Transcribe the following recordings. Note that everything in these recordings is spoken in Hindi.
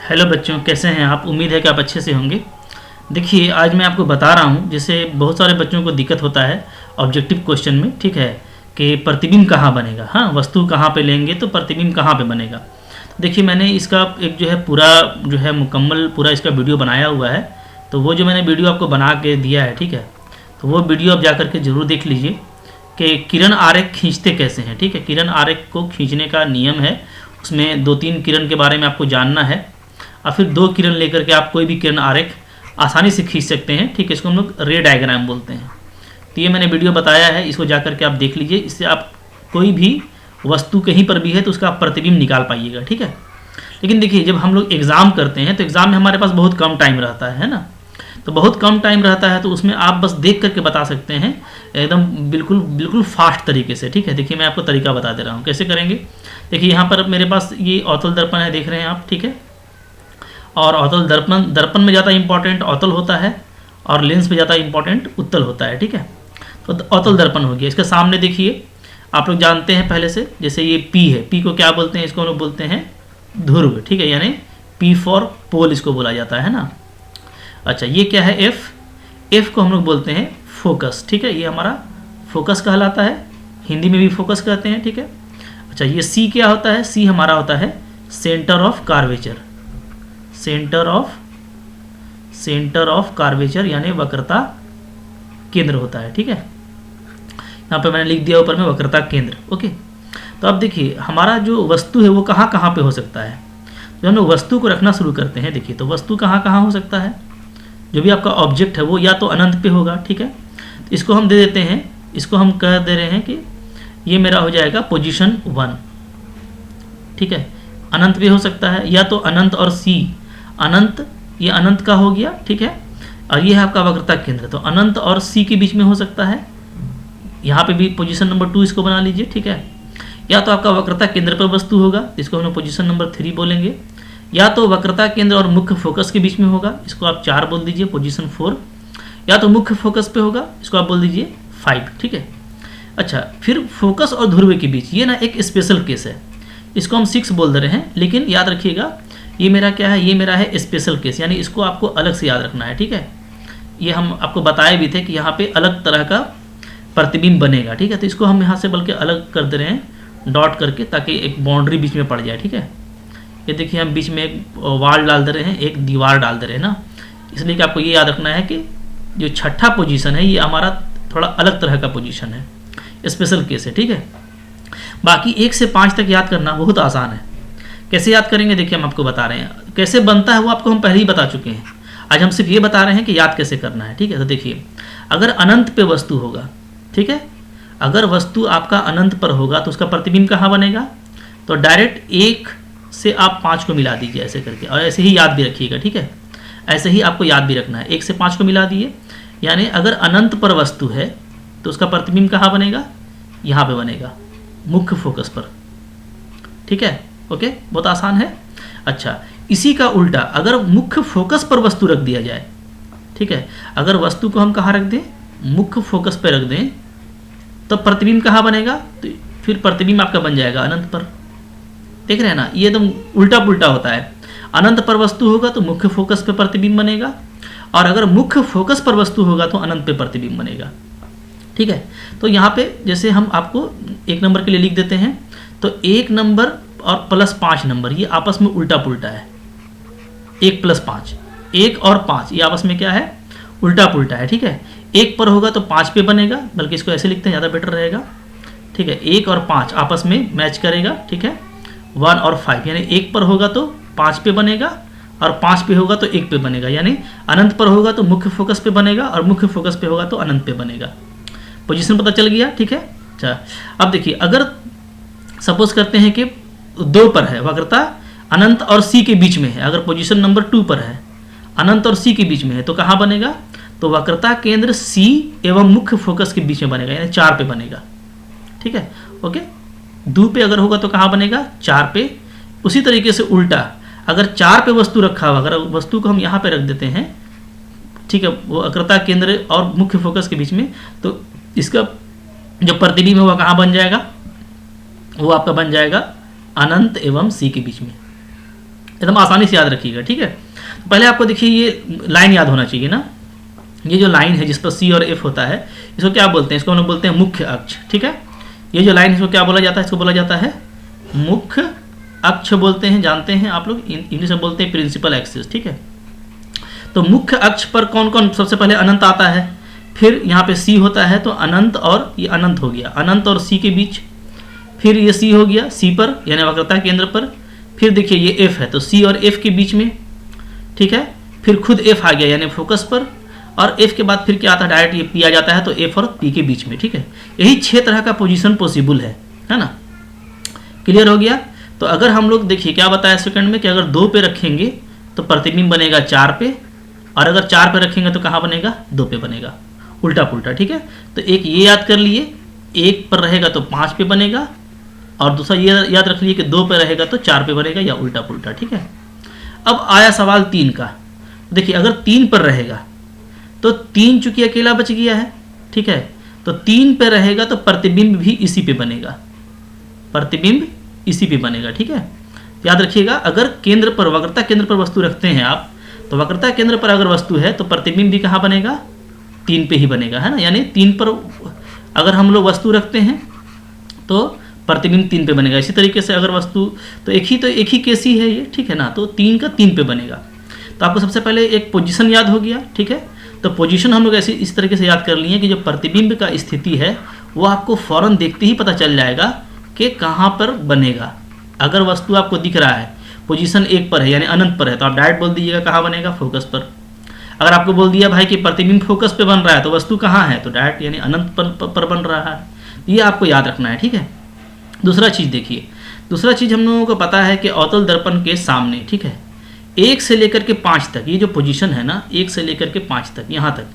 हेलो बच्चों, कैसे हैं आप? उम्मीद है कि आप अच्छे से होंगे। देखिए, आज मैं आपको बता रहा हूँ, जैसे बहुत सारे बच्चों को दिक्कत होता है ऑब्जेक्टिव क्वेश्चन में, ठीक है, कि प्रतिबिंब कहाँ बनेगा। हाँ, वस्तु कहाँ पे लेंगे तो प्रतिबिंब कहाँ पे बनेगा। तो देखिए, मैंने इसका एक जो है पूरा जो है मुकम्मल पूरा इसका वीडियो बनाया हुआ है। तो वो जो मैंने वीडियो आपको बना के दिया है, ठीक है, तो वो वीडियो आप जा करके ज़रूर देख लीजिए कि किरण आरेख खींचते कैसे हैं। ठीक है, किरण आरेख को खींचने का नियम है, उसमें 2-3 किरण के बारे में आपको जानना है और फिर 2 किरण लेकर के आप कोई भी किरण आरेख आसानी से खींच सकते हैं। ठीक है, इसको हम लोग रे डायग्राम बोलते हैं। तो ये मैंने वीडियो बताया है, इसको जा करके आप देख लीजिए। इससे आप कोई भी वस्तु कहीं पर भी है तो उसका आप प्रतिबिंब निकाल पाइएगा। ठीक है, लेकिन देखिए, जब हम लोग एग्ज़ाम करते हैं तो एग्ज़ाम में हमारे पास बहुत कम टाइम रहता है ना, तो बहुत कम टाइम रहता है, तो उसमें आप बस देख करके बता सकते हैं एकदम बिल्कुल बिल्कुल फास्ट तरीके से। ठीक है, देखिए मैं आपको तरीका बता दे रहा हूँ कैसे करेंगे। देखिए, यहाँ पर मेरे पास ये अवतल दर्पण है, देख रहे हैं आप, ठीक है, और अवतल दर्पण में ज़्यादा इंपॉर्टेंट अवतल होता है और लेंस में ज़्यादा इंपॉर्टेंट उत्तल होता है। ठीक है, तो अवतल दर्पण हो गया। इसके सामने देखिए, आप लोग जानते हैं पहले से, जैसे ये पी है, पी को क्या बोलते हैं? इसको हम लोग बोलते हैं ध्रुव। ठीक है, यानी पी फॉर पोल इसको बोला जाता है ना। अच्छा, ये क्या है? एफ। एफ को हम लोग बोलते हैं फोकस। ठीक है, ये हमारा फोकस कहलाता है, हिंदी में भी फोकस कहते हैं। ठीक है, अच्छा, ये सी क्या होता है? सी हमारा होता है centre of curvature. Centre of curvature यानी वक्रता केंद्र होता है। ठीक है, यहाँ पे मैंने लिख दिया ऊपर में वक्रता केंद्र। ओके, तो अब देखिए, हमारा जो वस्तु है वो कहाँ कहाँ पे हो सकता है। जब हम लोग वस्तु को रखना शुरू करते हैं, देखिए, तो वस्तु कहाँ कहाँ हो सकता है। जो भी आपका ऑब्जेक्ट है वो या तो अनंत पे होगा। ठीक है, तो इसको हम दे देते हैं, इसको हम कह दे रहे हैं कि ये मेरा हो जाएगा पोजीशन 1। ठीक है, अनंत भी हो सकता है, या तो अनंत और सी। अनंत, ये अनंत का हो गया। ठीक है, और ये है आपका वक्रता केंद्र, तो अनंत और सी के बीच में हो सकता है। यहाँ पे भी पोजीशन नंबर 2 इसको बना लीजिए। ठीक है, या तो आपका वक्रता केंद्र पर वस्तु होगा, इसको हम लोग पोजीशन नंबर 3 बोलेंगे, या तो वक्रता केंद्र और मुख्य फोकस के बीच में होगा, इसको आप 4 बोल दीजिए, पोजीशन 4, या तो मुख्य फोकस पे होगा, इसको आप बोल दीजिए 5। ठीक है, अच्छा, फिर फोकस और ध्रुव के बीच, ये ना एक स्पेशल केस है, इसको हम 6 बोल दे रहे हैं, लेकिन याद रखिएगा ये मेरा क्या है? ये मेरा है स्पेशल केस, यानी इसको आपको अलग से याद रखना है। ठीक है, ये हम आपको बताए भी थे कि यहाँ पे अलग तरह का प्रतिबिंब बनेगा। ठीक है, तो इसको हम यहाँ से बल्कि अलग कर दे रहे हैं डॉट करके, ताकि एक बाउंड्री बीच में पड़ जाए। ठीक है, ये देखिए, हम बीच में एक वाल डाल दे रहे हैं, एक दीवार डाल दे रहे हैं ना, इसलिए कि आपको ये याद रखना है कि जो छठा पोजीशन है ये हमारा थोड़ा अलग तरह का पोजीशन है, स्पेशल केस है। ठीक है, बाकी 1 से 5 तक याद करना बहुत आसान है। कैसे याद करेंगे? देखिए, हम आपको बता रहे हैं कैसे बनता है, वो आपको हम पहले ही बता चुके हैं। आज हम सिर्फ ये बता रहे हैं कि याद कैसे करना है। ठीक है, तो देखिए, अगर अनंत पे वस्तु होगा, ठीक है, अगर वस्तु आपका अनंत पर होगा तो उसका प्रतिबिंब कहाँ बनेगा? तो डायरेक्ट 1 से आप 5 को मिला दीजिए ऐसे करके, और ऐसे ही याद भी रखिएगा। ठीक है, ऐसे ही आपको याद भी रखना है। 1 से 5 को मिला दिए, यानी अगर अनंत पर वस्तु है तो उसका प्रतिबिंब कहाँ बनेगा? यहाँ पे बनेगा, मुख्य फोकस पर। ठीक है, ओके, बहुत आसान है। अच्छा, इसी का उल्टा अगर मुख्य फोकस पर वस्तु रख दिया जाए, ठीक है, अगर वस्तु को हम कहाँ रख दें? मुख्य फोकस पर रख दें, तो प्रतिबिंब कहाँ बनेगा? तो फिर प्रतिबिंब आपका बन जाएगा अनंत पर। देख रहे हैं ना, ये एकदम उल्टा पुल्टा होता है। अनंत पर वस्तु होगा तो मुख्य फोकस पे प्रतिबिंब बनेगा, और अगर मुख्य फोकस पर वस्तु होगा तो अनंत पे प्रतिबिंब बनेगा। ठीक है, तो यहाँ पे जैसे हम आपको 1 नंबर के लिए लिख देते हैं, तो 1 नंबर और प्लस 5 नंबर ये आपस में उल्टा पुल्टा है। 1 प्लस 5, 1 और 5 ये आपस में क्या है? उल्टा पुल्टा है। ठीक है, 1 पर होगा तो 5 पे बनेगा, बल्कि इसको ऐसे लिखते हैं, ज़्यादा बेटर रहेगा। ठीक है, 1 और 5 आपस में मैच करेगा। ठीक है, 1 और 5, यानी 1 पर होगा तो 5 पे बनेगा, और 5 पे होगा तो 1 पे बनेगा, यानी अनंत पर होगा तो मुख्य फोकस पे बनेगा, और मुख्य फोकस पे होगा तो अनंत पे बनेगा। पोजीशन पता चल गया? ठीक है, अच्छा, अब देखिए, अगर सपोज करते हैं कि 2 पर है वक्रता, अनंत और सी के बीच में है, अगर पोजीशन नंबर 2 पर है, अनंत और सी के बीच में है, तो कहाँ बनेगा? तो वक्रता केंद्र सी एवं मुख्य फोकस के बीच में बनेगा, यानी 4 पे बनेगा। ठीक है, ओके, 2 पे अगर होगा तो कहाँ बनेगा? 4 पे। उसी तरीके से उल्टा, अगर 4 पे वस्तु रखा हुआ, अगर वस्तु को हम यहाँ पे रख देते हैं, ठीक है, वो वक्रता केंद्र और मुख्य फोकस के बीच में, तो इसका जो प्रतिबिंब है वो कहाँ बन जाएगा? वो आपका बन जाएगा अनंत एवं सी के बीच में। एकदम आसानी से याद रखिएगा, ठीक है। तो पहले आपको देखिए ये लाइन याद होना चाहिए ना, ये जो लाइन है जिस पर सी और एफ होता है इसको क्या बोलते हैं, इसको हम लोग बोलते हैं मुख्य अक्ष, ठीक है। ये जो लाइन इसको क्या बोला जाता है, इसको बोला जाता है मुख्य अक्ष बोलते हैं, जानते हैं आप लोग, इंग्लिश में बोलते हैं प्रिंसिपल एक्सिस, ठीक है। तो मुख्य अक्ष पर कौन कौन, सबसे पहले अनंत आता है, फिर यहाँ पे सी होता है, तो अनंत और ये अनंत हो गया, अनंत और सी के बीच, फिर ये सी हो गया सी पर यानी वक्रता केंद्र पर, फिर देखिए ये एफ है तो सी और एफ के बीच में, ठीक है, फिर खुद एफ आ गया यानी फोकस पर, और एफ के बाद फिर क्या आता है, डायरेक्ट ये पी आ जाता है तो एफ और पी के बीच में, ठीक है। यही 6 तरह का पोजीशन पॉसिबल है ना, क्लियर हो गया। तो अगर हम लोग देखिए क्या बताया सेकंड में कि अगर 2 पे रखेंगे तो प्रतिबिंब बनेगा 4 पे, और अगर 4 पे रखेंगे तो कहाँ बनेगा, 2 पे बनेगा, उल्टा पुल्टा, ठीक है। तो एक ये याद कर लिए, 1 पर रहेगा तो 5 पे बनेगा, और दूसरा ये याद रख लिए कि 2 पे रहेगा तो 4 पे बनेगा, या उल्टा पुल्टा, ठीक है। अब आया सवाल 3 का, देखिए अगर 3 पर रहेगा तो 3 चूंकि अकेला बच गया है, ठीक है, तो 3 पे रहेगा तो प्रतिबिंब भी इसी पे बनेगा, प्रतिबिंब इसी पे बनेगा, ठीक है। याद रखिएगा अगर केंद्र पर, वक्रता केंद्र पर वस्तु रखते हैं आप, तो वक्रता केंद्र पर अगर वस्तु है तो प्रतिबिंब भी कहाँ बनेगा, 3 पे ही बनेगा, है ना, यानी 3 पर अगर हम लोग वस्तु रखते हैं तो प्रतिबिंब 3 पे बनेगा। इसी तरीके से अगर वस्तु तो एक ही केस ही है ये, ठीक है ना, तो 3 का 3 पे बनेगा। तो आपको सबसे पहले एक पोजीशन याद हो गया, ठीक है। तो पोजीशन हम लोग ऐसे इस तरीके से याद कर लिए कि जो प्रतिबिंब का स्थिति है वो आपको फौरन देखते ही पता चल जाएगा कि कहाँ पर बनेगा। अगर वस्तु आपको दिख रहा है पोजीशन 1 पर है यानी अनंत पर है, तो आप डायरेक्ट बोल दीजिएगा कहाँ बनेगा, फोकस पर। अगर आपको बोल दिया भाई कि प्रतिबिंब फोकस पे बन रहा है तो वस्तु कहाँ है, तो डायरेक्ट यानी अनंत पर बन रहा है। ये आपको याद रखना है, ठीक है। दूसरा चीज़ देखिए, दूसरा चीज़ हम लोगों को पता है कि अवतल दर्पण के सामने, ठीक है, 1 से लेकर के 5 तक, ये जो पोजीशन है ना 1 से लेकर के 5 तक, यहाँ तक,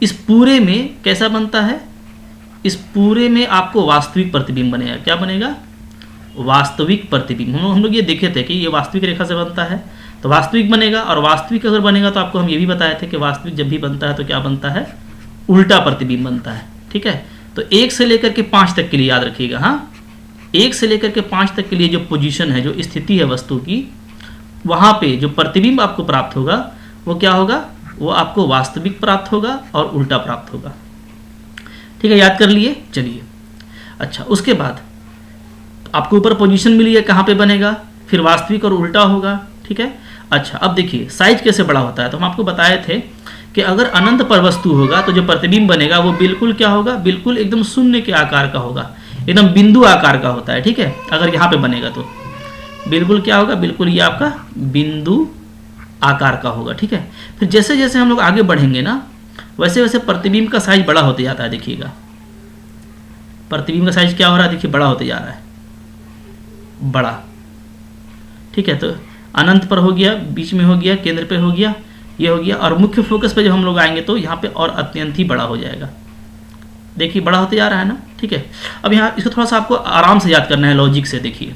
इस पूरे में कैसा बनता है, इस पूरे में आपको वास्तविक प्रतिबिंब बनेगा। क्या बनेगा, वास्तविक प्रतिबिंब। हम लोग ये देखे थे कि ये वास्तविक रेखा से बनता है तो वास्तविक बनेगा, और वास्तविक अगर बनेगा तो आपको हम ये भी बताए थे कि वास्तविक जब भी बनता है तो क्या बनता है, उल्टा प्रतिबिंब बनता है, ठीक है। तो 1 से लेकर के 5 तक के लिए याद रखिएगा, हाँ, 1 से लेकर के 5 तक के लिए जो पोजीशन है, जो स्थिति है वस्तु की, वहाँ पे जो प्रतिबिंब आपको प्राप्त होगा वो क्या होगा, वो आपको वास्तविक प्राप्त होगा और उल्टा प्राप्त होगा, ठीक है। याद कर लिए, चलिए। अच्छा, उसके बाद आपको ऊपर पोजीशन मिली है कहाँ पे बनेगा, फिर वास्तविक और उल्टा होगा, ठीक है। अच्छा, अब देखिए साइज कैसे बड़ा होता है, तो हम आपको बताए थे कि अगर अनंत पर वस्तु होगा तो जो प्रतिबिंब बनेगा वो बिल्कुल क्या होगा, बिल्कुल एकदम शून्य के आकार का होगा, एकदम बिंदु आकार का होता है, ठीक है। अगर यहाँ पे बनेगा तो बिल्कुल क्या होगा, बिल्कुल ये आपका बिंदु आकार का होगा, ठीक है। फिर जैसे जैसे हम लोग आगे बढ़ेंगे ना वैसे वैसे प्रतिबिंब का साइज बड़ा होते जाता है। देखिएगा प्रतिबिंब का साइज क्या हो रहा है, देखिए बड़ा होते जा रहा है, बड़ा, ठीक है। तो अनंत पर हो गया, बीच में हो गया, केंद्र पे हो गया, ये हो गया, और मुख्य फोकस पे जब हम लोग आएंगे तो यहाँ पे और अत्यंत ही बड़ा हो जाएगा। देखिए बड़ा होते जा रहा है ना, ठीक है। अब यहाँ इसको थोड़ा सा आपको आराम से याद करना है, लॉजिक से। देखिए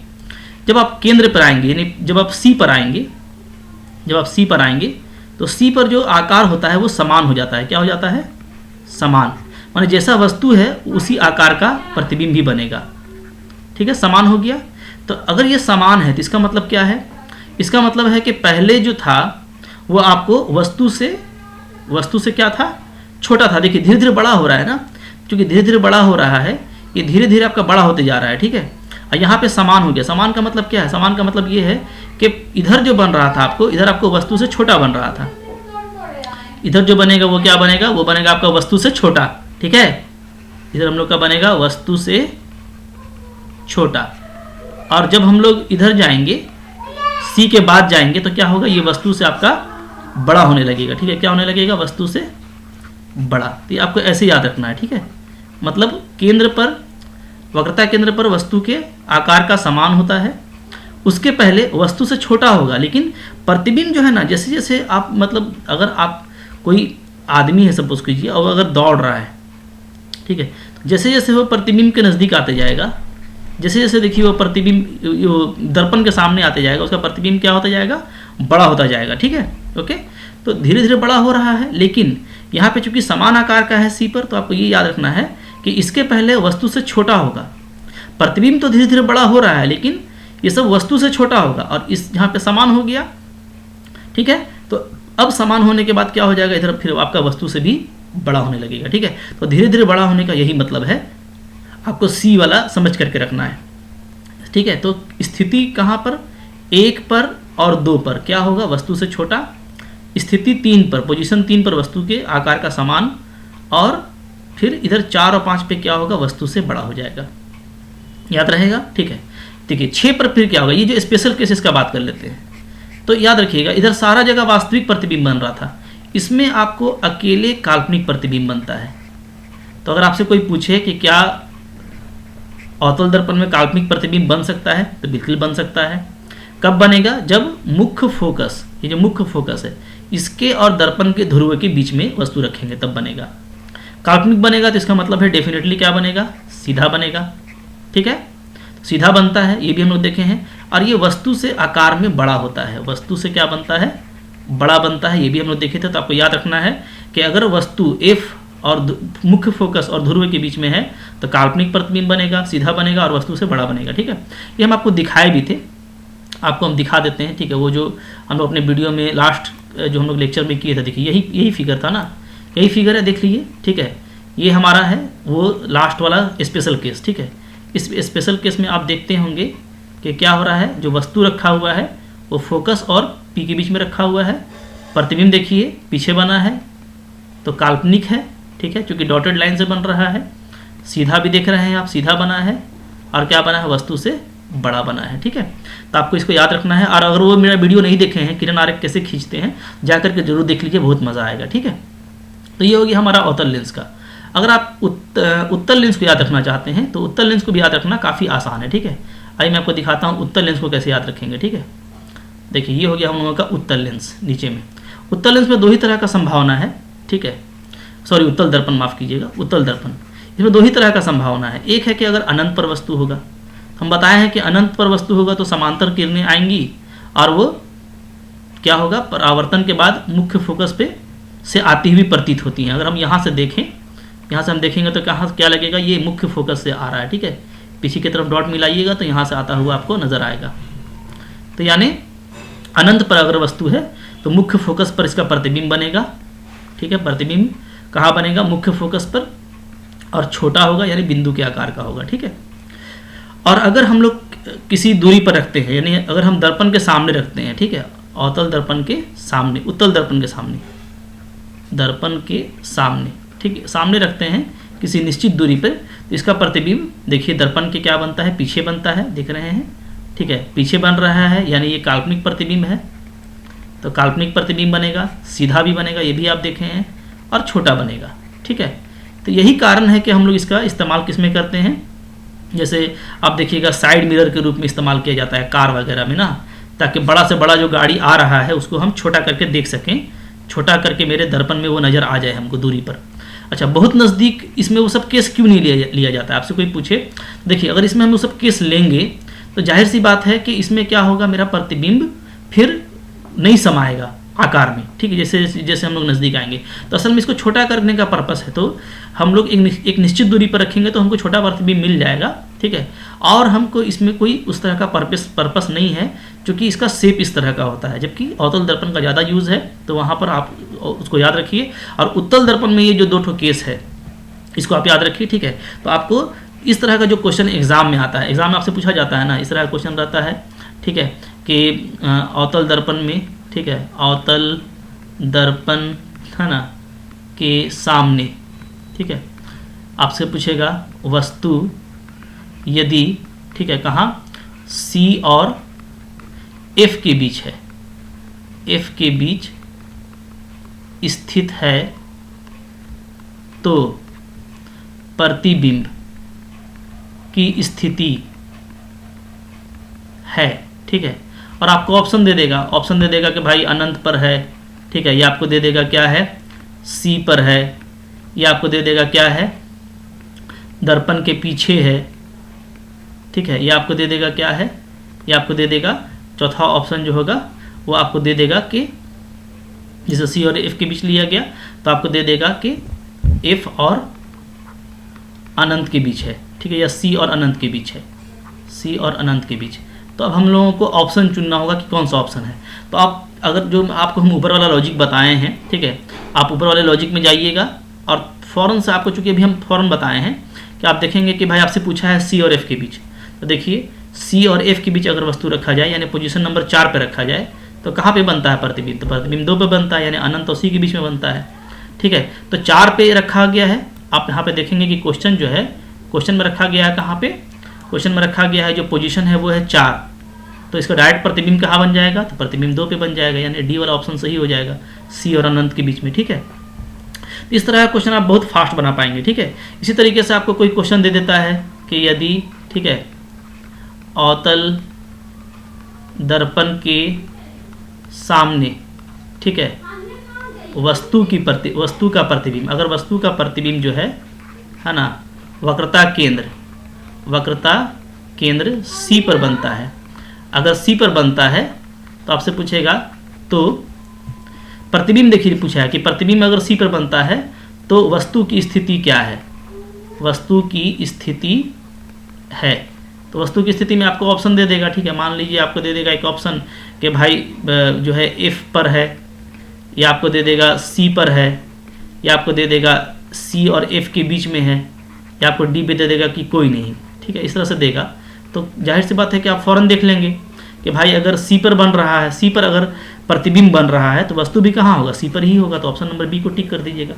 जब आप केंद्र पर आएंगे यानी जब आप सी पर आएंगे, जब आप सी पर आएंगे तो सी पर जो आकार होता है वो समान हो जाता है। क्या हो जाता है, समान, माने जैसा वस्तु है उसी आकार का प्रतिबिंब भी बनेगा, ठीक है, समान हो गया। तो अगर ये समान है तो इसका मतलब क्या है, इसका मतलब है कि पहले जो था वो आपको वस्तु से क्या था, छोटा था। देखिए धीरे धीरे बड़ा हो रहा है ना, क्योंकि धीरे धीरे बड़ा हो रहा है, ये धीरे धीरे आपका बड़ा होते जा रहा है, ठीक है। और यहाँ पे समान हो गया। समान का मतलब क्या है, समान का मतलब ये है कि इधर जो बन रहा था आपको, इधर आपको वस्तु से छोटा बन रहा था, इधर जो बनेगा वो क्या बनेगा, वो बनेगा आपका वस्तु से छोटा, ठीक है। इधर हम लोग का बनेगा वस्तु से छोटा, और जब हम लोग इधर जाएंगे सी के बाद जाएंगे तो क्या होगा, ये वस्तु से आपका बड़ा होने लगेगा, ठीक है। क्या होने लगेगा, वस्तु से बड़ा। तो ये आपको ऐसे याद रखना है, ठीक है। मतलब केंद्र पर, वक्रता केंद्र पर वस्तु के आकार का समान होता है, उसके पहले वस्तु से छोटा होगा, लेकिन प्रतिबिंब जो है ना, जैसे जैसे आप मतलब अगर आप कोई आदमी है सपोज कीजिए और अगर दौड़ रहा है, ठीक है, जैसे जैसे वो प्रतिबिंब के नज़दीक आते जाएगा, जैसे जैसे देखिए वो प्रतिबिंब दर्पण के सामने आते जाएगा, उसका प्रतिबिंब क्या होता जाएगा, बड़ा होता जाएगा, ठीक है। ओके, तो धीरे धीरे बड़ा हो रहा है, लेकिन यहाँ पे चूंकि समान आकार का है सी पर, तो आपको ये याद रखना है कि इसके पहले वस्तु से छोटा होगा। प्रतिबिंब तो धीरे धीरे बड़ा हो रहा है, लेकिन ये सब वस्तु से छोटा होगा, और इस यहाँ पे समान हो गया ठीक है। तो अब समान होने के बाद क्या हो जाएगा, इधर फिर आपका वस्तु से भी बड़ा होने लगेगा, ठीक है। तो धीरे धीरे बड़ा होने का यही मतलब है, आपको सी वाला समझ करके रखना है, ठीक है। तो स्थिति कहाँ पर, 1 पर और 2 पर क्या होगा, वस्तु से छोटा। स्थिति 3 पर, पोजीशन 3 पर वस्तु के आकार का समान, और फिर इधर 4 और 5 पे क्या होगा, वस्तु से बड़ा हो जाएगा। याद रहेगा, ठीक है। देखिए 6 पर फिर क्या होगा, ये जो स्पेशल केसेस का बात कर लेते हैं। तो याद रखिएगा, इधर सारा जगह वास्तविक प्रतिबिंब बन रहा था, इसमें आपको अकेले काल्पनिक प्रतिबिंब बनता है। तो अगर आपसे कोई पूछे कि क्या अवतल दर्पण में काल्पनिक प्रतिबिंब बन सकता है, तो बिल्कुल बन सकता है। कब बनेगा, जब मुख्य फोकस, ये जो मुख्य फोकस है, इसके और दर्पण के ध्रुव के बीच में वस्तु रखेंगे तब बनेगा। काल्पनिक बनेगा तो इसका मतलब है डेफिनेटली क्या बनेगा, सीधा बनेगा, ठीक है। सीधा बनता है, ये भी हम लोग देखे हैं। और ये वस्तु से आकार में बड़ा होता है, वस्तु से क्या बनता है, बड़ा बनता है, ये भी हम लोग देखे थे। तो आपको याद रखना है कि अगर वस्तु एफ और मुख्य फोकस और ध्रुव के बीच में है तो काल्पनिक प्रतिबिंब बनेगा, सीधा बनेगा और वस्तु से बड़ा बनेगा, ठीक है। ये हम आपको दिखाए भी थे, आपको हम दिखा देते हैं, ठीक है। वो जो हम लोग अपने वीडियो में लास्ट जो हम लोग लेक्चर में किए थे, देखिए यही फिगर था ना, यही फिगर है, देख लीजिए, ठीक है। ये हमारा है वो लास्ट वाला स्पेशल केस, ठीक है। इस स्पेशल केस में आप देखते होंगे कि क्या हो रहा है, जो वस्तु रखा हुआ है वो फोकस और पी के बीच में रखा हुआ है। प्रतिबिंब देखिए पीछे बना है तो काल्पनिक है, ठीक है, क्योंकि डॉटेड लाइन से बन रहा है। सीधा भी देख रहे हैं आप, सीधा बना है, और क्या बना है, वस्तु से बड़ा बना है, ठीक है। तो आपको इसको याद रखना है। और अगर वो मेरा वीडियो नहीं देखे हैं, किरण आरेख कैसे खींचते हैं, जाकर के जरूर देख लीजिए, बहुत मज़ा आएगा, ठीक है। तो ये होगी हमारा अवतल लेंस का। अगर आप उत्तल लेंस को याद रखना चाहते हैं तो उत्तल लेंस को भी याद रखना काफ़ी आसान है, ठीक है। आइए मैं आपको दिखाता हूँ उत्तल लेंस को कैसे याद रखेंगे, ठीक है। देखिए ये हो गया हम लोगों का उत्तल लेंस। नीचे में उत्तल लेंस में 2 ही तरह का संभावना है, ठीक है। सॉरी, उत्तल दर्पण, माफ़ कीजिएगा, उत्तल दर्पण। इसमें 2 ही तरह का संभावना है। एक है कि अगर अनंत पर वस्तु होगा, हम बताए हैं कि अनंत पर वस्तु होगा तो समांतर किरणें आएंगी और वो क्या होगा, परावर्तन के बाद मुख्य फोकस पे से आती हुई प्रतीत होती हैं। अगर हम यहाँ से देखें, यहाँ से हम देखेंगे तो कहाँ क्या लगेगा, ये मुख्य फोकस से आ रहा है, ठीक है। पीछे की तरफ डॉट मिलाइएगा तो यहाँ से आता हुआ आपको नजर आएगा। तो यानी अनंत पर अगर वस्तु है तो मुख्य फोकस पर इसका प्रतिबिंब बनेगा, ठीक है। प्रतिबिंब कहाँ बनेगा, मुख्य फोकस पर, और छोटा होगा यानी बिंदु के आकार का होगा, ठीक है। और अगर हम लोग किसी दूरी पर रखते हैं, यानी अगर हम दर्पण के सामने रखते हैं, ठीक है, अवतल दर्पण के सामने, उत्तल दर्पण के सामने, दर्पण के सामने, ठीक है, सामने रखते हैं किसी निश्चित दूरी पर, तो इसका प्रतिबिंब देखिए दर्पण के क्या बनता है, पीछे बनता है, देख रहे हैं, ठीक है, पीछे बन रहा है, यानी ये काल्पनिक प्रतिबिंब है। तो काल्पनिक प्रतिबिंब बनेगा, सीधा भी बनेगा, ये भी आप देखे हैं, और छोटा बनेगा, ठीक है। तो यही कारण है कि हम लोग इसका इस्तेमाल किस में करते हैं, जैसे आप देखिएगा साइड मिरर के रूप में इस्तेमाल किया जाता है कार वगैरह में ना, ताकि बड़ा से बड़ा जो गाड़ी आ रहा है उसको हम छोटा करके देख सकें, छोटा करके मेरे दर्पण में वो नज़र आ जाए हमको दूरी पर। अच्छा, बहुत नज़दीक इसमें वो सब केस क्यों नहीं लिया जाता है, आपसे कोई पूछे, देखिए अगर इसमें हम वो सब केस लेंगे तो जाहिर सी बात है कि इसमें क्या होगा, मेरा प्रतिबिंब फिर नहीं समाएगा आकार में, ठीक है। जैसे जैसे हम लोग नज़दीक आएंगे तो असल में इसको छोटा करने का पर्पस है, तो हम लोग एक निश्चित दूरी पर रखेंगे तो हमको छोटा प्रतिबिंब मिल जाएगा, ठीक है। और हमको इसमें कोई उस तरह का पर्पस नहीं है, क्योंकि इसका शेप इस तरह का होता है, जबकि अवतल दर्पण का ज़्यादा यूज़ है, तो वहाँ पर आप उसको याद रखिए। और उत्तल दर्पण में ये जो 2 ठो केस है इसको आप याद रखिए, ठीक है। तो आपको इस तरह का जो क्वेश्चन एग्जाम में आता है, एग्जाम में आपसे पूछा जाता है ना, इस तरह का क्वेश्चन रहता है, ठीक है, कि अवतल दर्पण में, ठीक है, अवतल दर्पण है ना के सामने, ठीक है, आपसे पूछेगा वस्तु यदि, ठीक है, कहाँ, C और F के बीच है, F के बीच स्थित है तो प्रतिबिंब की स्थिति है, ठीक है। और आपको ऑप्शन दे देगा कि भाई अनंत पर है, ठीक है, ये आपको दे देगा क्या है, C पर है, ये आपको दे देगा क्या है, दर्पण के पीछे है, ठीक है, ये आपको दे देगा क्या है, ये आपको दे देगा, चौथा ऑप्शन जो होगा वो आपको दे देगा कि जैसे C और F के बीच लिया गया तो आपको दे देगा कि F और अनंत के बीच है, ठीक है, या C और अनंत के बीच है, C और अनंत के बीच। तो अब हम लोगों को ऑप्शन चुनना होगा कि कौन सा ऑप्शन है। तो आप अगर जो आपको हम ऊपर वाला लॉजिक बताए हैं, ठीक है, आप ऊपर वाले लॉजिक में जाइएगा और फ़ौरन से आपको, चूँकि अभी हम फ़ौरन बताए हैं कि आप देखेंगे कि भाई आपसे पूछा है सी और एफ के बीच, तो देखिए सी और एफ के बीच अगर वस्तु रखा जाए यानी पोजीशन नंबर 4 पे रखा जाए तो कहाँ पे बनता है प्रतिबिंब, तो प्रतिबिंब 2 पे बनता है, यानी अनंत और सी के बीच में बनता है, ठीक है। तो 4 पे रखा गया है। आप यहाँ पे देखेंगे कि क्वेश्चन जो है, क्वेश्चन में रखा गया है कहाँ पे, क्वेश्चन में रखा गया है जो पोजीशन है वो है 4, तो इसका डायरेक्ट प्रतिबिंब कहाँ बन जाएगा, तो प्रतिबिंब 2 पे बन जाएगा, यानी डी वाला ऑप्शन सही हो जाएगा, सी और अनंत के बीच में, ठीक है। तो इस तरह का क्वेश्चन आप बहुत फास्ट बना पाएंगे, ठीक है। इसी तरीके से आपको कोई क्वेश्चन दे देता है कि यदि, ठीक है, अवतल दर्पण के सामने, ठीक है, वस्तु का प्रतिबिंब, अगर वस्तु का प्रतिबिंब जो है ना, वक्रता केंद्र सी पर बनता है, अगर सी पर बनता है तो आपसे पूछेगा तो प्रतिबिंब, देखिए पूछा है कि प्रतिबिंब अगर सी पर बनता है तो वस्तु की स्थिति क्या है, वस्तु की स्थिति है, तो वस्तु की स्थिति में आपको ऑप्शन दे देगा, ठीक है। मान लीजिए आपको दे देगा एक ऑप्शन कि भाई जो है एफ पर है, या आपको दे देगा सी पर है, या आपको दे देगा सी और एफ के बीच में है, या आपको डी पे दे देगा कि कोई नहीं, ठीक है। इस तरह से देगा तो जाहिर सी बात है कि आप फ़ौरन देख लेंगे कि भाई अगर सी पर बन रहा है, सी पर अगर प्रतिबिंब बन रहा है तो वस्तु भी कहाँ होगा, सी पर ही होगा, तो ऑप्शन नंबर बी को टिक कर दीजिएगा।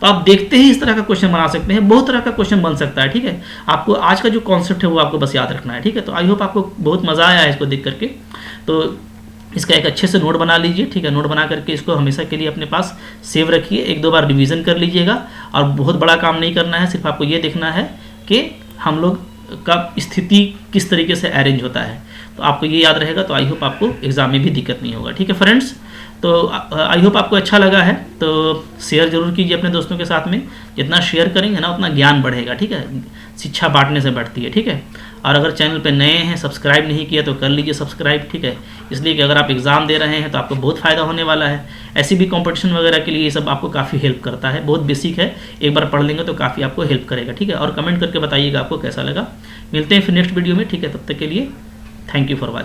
तो आप देखते ही इस तरह का क्वेश्चन बना सकते हैं, बहुत तरह का क्वेश्चन बन सकता है, ठीक है। आपको आज का जो कॉन्सेप्ट है वो आपको बस याद रखना है, ठीक है। तो आई होप आपको बहुत मज़ा आया है इसको देख करके, तो इसका एक अच्छे से नोट बना लीजिए, ठीक है। नोट बना करके इसको हमेशा के लिए अपने पास सेव रखिए, 1-2 बार रिवीजन कर लीजिएगा, और बहुत बड़ा काम नहीं करना है, सिर्फ आपको ये देखना है कि हम लोग का स्थिति किस तरीके से अरेंज होता है, तो आपको ये याद रहेगा। तो आई होप आपको एग्जाम में भी दिक्कत नहीं होगा, ठीक है फ्रेंड्स। तो आई होप आपको अच्छा लगा है, तो शेयर जरूर कीजिए अपने दोस्तों के साथ में, जितना शेयर करेंगे ना उतना ज्ञान बढ़ेगा, ठीक है। शिक्षा बांटने से बढ़ती है, ठीक है। और अगर चैनल पे नए हैं, सब्सक्राइब नहीं किया तो कर लीजिए सब्सक्राइब, ठीक है। इसलिए कि अगर आप एग्ज़ाम दे रहे हैं तो आपको बहुत फ़ायदा होने वाला है। ऐसी भी कंपटीशन वगैरह के लिए ये सब आपको काफ़ी हेल्प करता है, बहुत बेसिक है, एक बार पढ़ लेंगे तो काफ़ी आपको हेल्प करेगा, ठीक है। और कमेंट करके बताइएगा आपको कैसा लगा। मिलते हैं फिर नेक्स्ट वीडियो में, ठीक है। तब तक के लिए थैंक यू फॉर वॉचिंग।